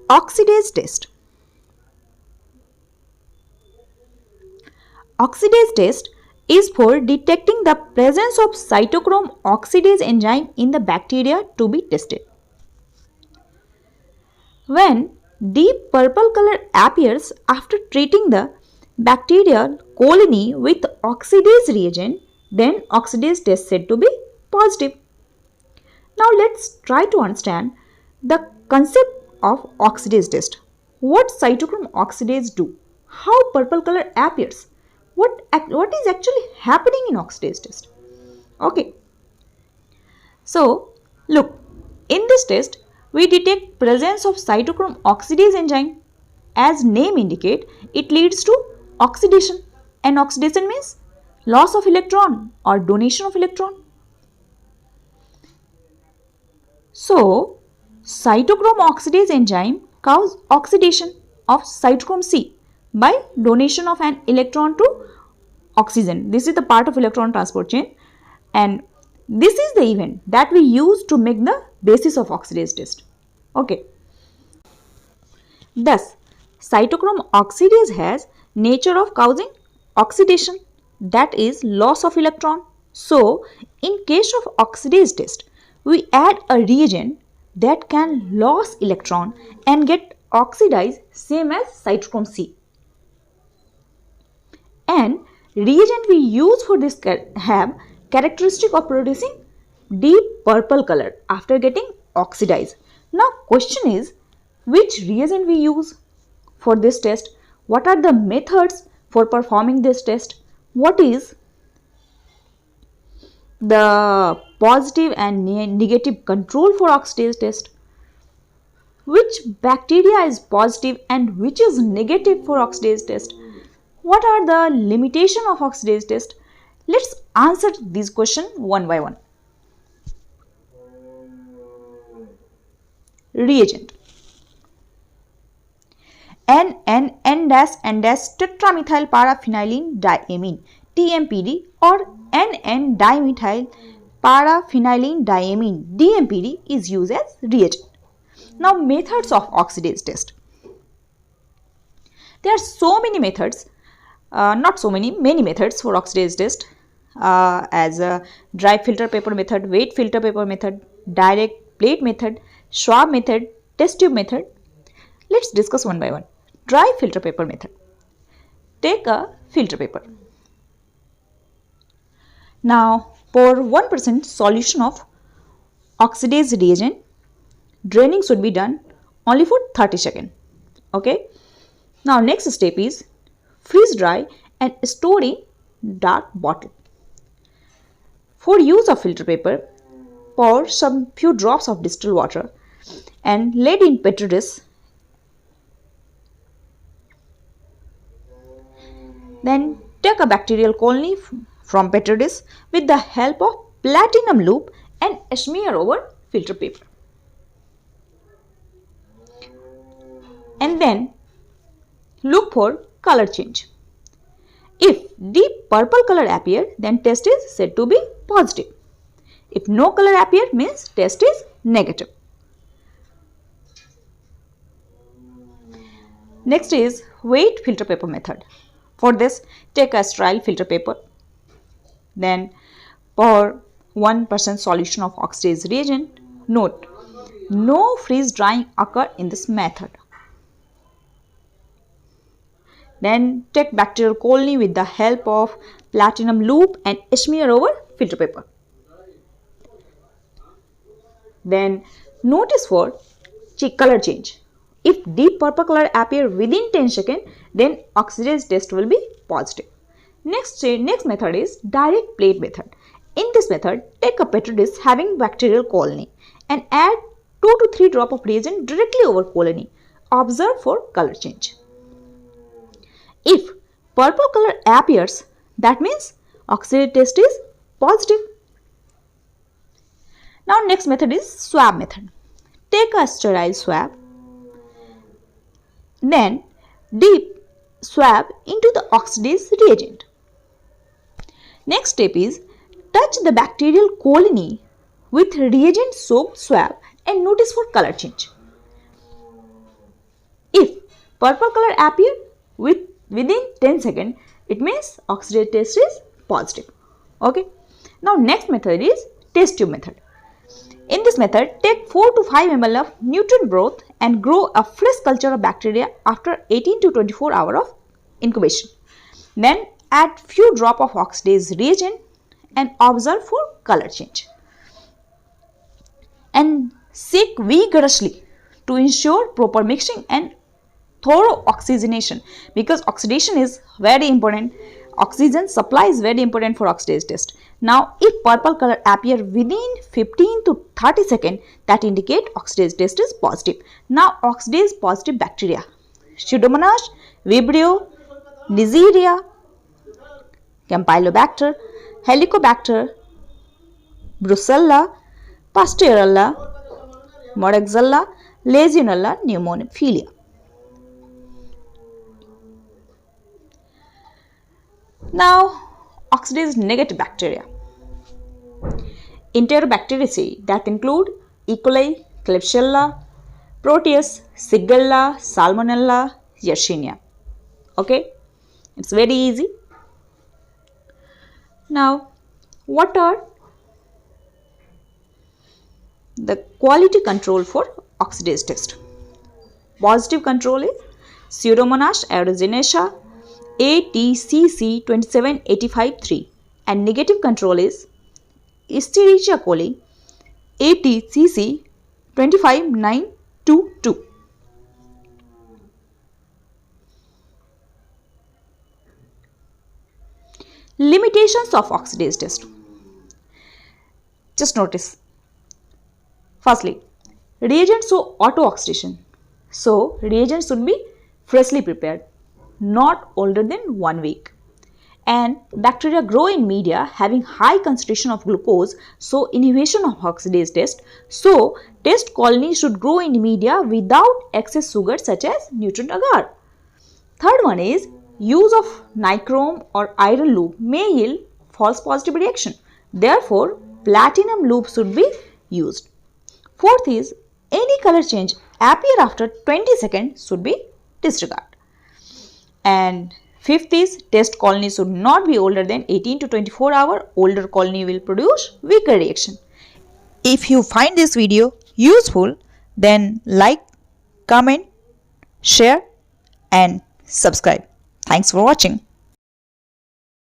Oxidase test. Oxidase test is for detecting the presence of cytochrome oxidase enzyme in the bacteria to be tested. When deep purple color appears after treating the bacterial colony with oxidase reagent, then oxidase test said to be positive. Now let's try to understand the concept of oxidase test. What cytochrome oxidase do? How purple color appears? What is actually happening in oxidase test? Okay. So look, in this test we detect presence of cytochrome oxidase enzyme. As name indicate, it leads to oxidation, and oxidation means loss of electron or donation of electron. So, cytochrome oxidase enzyme cause oxidation of cytochrome C by donation of an electron to oxygen. This is the part of electron transport chain, and this is the event that we use to make the basis of oxidase test. Okay. Thus, cytochrome oxidase has nature of causing oxidation, that is loss of electron. So, in case of oxidase test, we add a reagent that can lose electron and get oxidized same as cytochrome C. And reagent we use for this have characteristic of producing deep purple color after getting oxidized. Now question is, which reagent we use for this test? What are the methods for performing this test? What is the positive and negative control for oxidase test? Which bacteria is positive and which is negative for oxidase test? What are the limitations of oxidase test? Let's answer these questions one by one. Reagent. N-N-N-N-tetramethyl paraphenylene diamine, TMPD, or N-N-dimethyl paraphenylene diamine, DMPD, is used as reagent. Now methods of oxidase test. There are so many methods, many methods for oxidase test, as a dry filter paper method, wet filter paper method, direct plate method, Schwab method, test tube method. Let's discuss one by one. Dry filter paper method. Take a filter paper. Now pour 1% solution of oxidase reagent. Draining should be done only for 30 seconds. Okay. Now next step is freeze dry and store in dark bottle. For use of filter paper, pour some few drops of distilled water and lay in petri dish. Then take a bacterial colony from petri dish with the help of platinum loop and smear over filter paper. And then look for color change. If deep purple color appear, then test is said to be positive. If no color appear, means test is negative. Next is wet filter paper method. For this, take a sterile filter paper. Then pour 1% solution of oxidase reagent. Note, no freeze drying occur in this method. Then take bacterial colony with the help of platinum loop and smear over filter paper. Then notice for color change. If deep purple color appear within 10 seconds, then oxidase test will be positive. Next method is direct plate method. In this method, take a petri dish having bacterial colony and add 2 to 3 drops of reagent directly over colony. Observe for color change. If purple color appears, that means oxidase test is positive. Now next method is swab method. Take a sterile swab, then dip swab into the oxidase reagent. Next step is touch the bacterial colony with reagent soaked swab and notice for color change. purple color appear within 10 seconds, it means oxidative test is positive. Okay. Now next method is test tube method. In this method, take 4 to 5 ml of nutrient broth and grow a fresh culture of bacteria after 18 to 24 hours of incubation. Then add few drop of oxidase reagent and observe for color change. And shake vigorously to ensure proper mixing and thorough oxygenation, because oxidation is very important. Oxygen supply is very important for oxidase test. Now, if purple color appear within 15 to 30 seconds, that indicate oxidase test is positive. Now, oxidase positive bacteria: Pseudomonas, Vibrio, Neisseria, Campylobacter, Helicobacter, Brucella, Pasteurella, Moraxella, Legionella pneumophila. Now, oxidase negative bacteria. Enterobacteriaceae that include E. coli, Klebsiella, Proteus, Shigella, Salmonella, Yersinia. Okay, it's very easy. Now, what are the quality control for oxidase test? Positive control is Pseudomonas aeruginosa ATCC 27853, and negative control is Escherichia coli ATCC 25922. Limitations of oxidase test. Just notice. Firstly, reagents show auto-oxidation. So, reagents should be freshly prepared, not older than 1 week. And bacteria grow in media having high concentration of glucose, so inhibition of oxidase test. So, test colony should grow in media without excess sugar such as nutrient agar. Third one is use of nichrome or iron loop may yield false positive reaction. Therefore, platinum loop should be used. Fourth is any color change appear after 20 seconds should be disregarded. And fifth is test colony should not be older than 18 to 24 hours. Older colony will produce weaker reaction. If you find this video useful, then like, comment, share and subscribe. Thanks for watching.